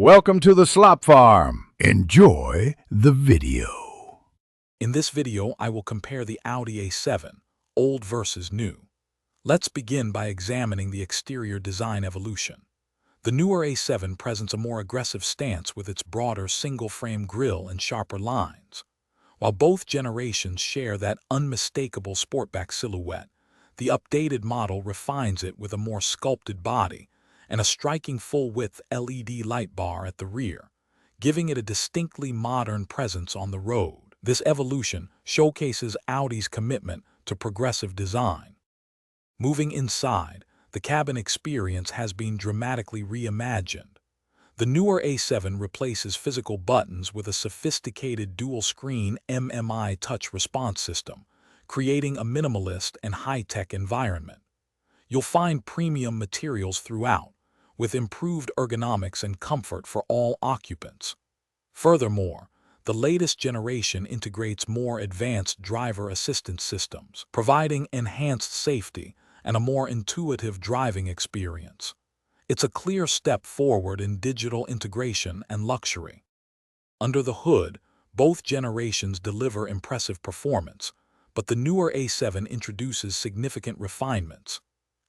Welcome to the Slop Farm. Enjoy the video. In this video, I will compare the Audi A7, old versus new. Let's begin by examining the exterior design evolution. The newer A7 presents a more aggressive stance with its broader single-frame grille and sharper lines. While both generations share that unmistakable sportback silhouette, the updated model refines it with a more sculpted body and a striking full-width LED light bar at the rear, giving it a distinctly modern presence on the road. This evolution showcases Audi's commitment to progressive design. Moving inside, the cabin experience has been dramatically reimagined. The newer A7 replaces physical buttons with a sophisticated dual-screen MMI touch response system, creating a minimalist and high-tech environment. You'll find premium materials throughout, with improved ergonomics and comfort for all occupants. Furthermore, the latest generation integrates more advanced driver assistance systems, providing enhanced safety and a more intuitive driving experience. It's a clear step forward in digital integration and luxury. Under the hood, both generations deliver impressive performance, but the newer A7 introduces significant refinements.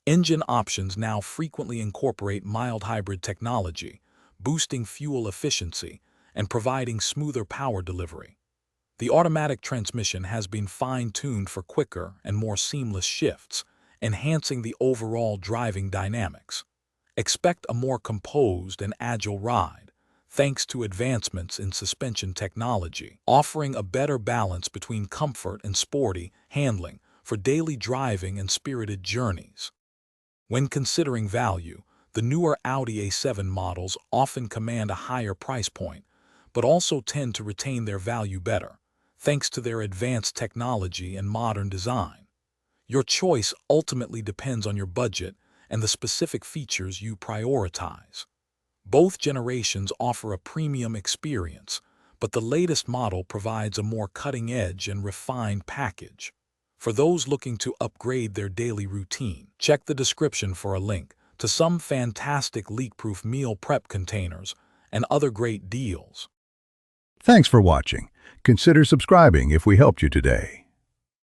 Engine options now frequently incorporate mild hybrid technology, boosting fuel efficiency and providing smoother power delivery. The automatic transmission has been fine-tuned for quicker and more seamless shifts, enhancing the overall driving dynamics. Expect a more composed and agile ride, thanks to advancements in suspension technology, offering a better balance between comfort and sporty handling for daily driving and spirited journeys. When considering value, the newer Audi A7 models often command a higher price point, but also tend to retain their value better, thanks to their advanced technology and modern design. Your choice ultimately depends on your budget and the specific features you prioritize. Both generations offer a premium experience, but the latest model provides a more cutting-edge and refined package. For those looking to upgrade their daily routine, check the description for a link to some fantastic leak-proof meal prep containers and other great deals. Thanks for watching. Consider subscribing if we helped you today.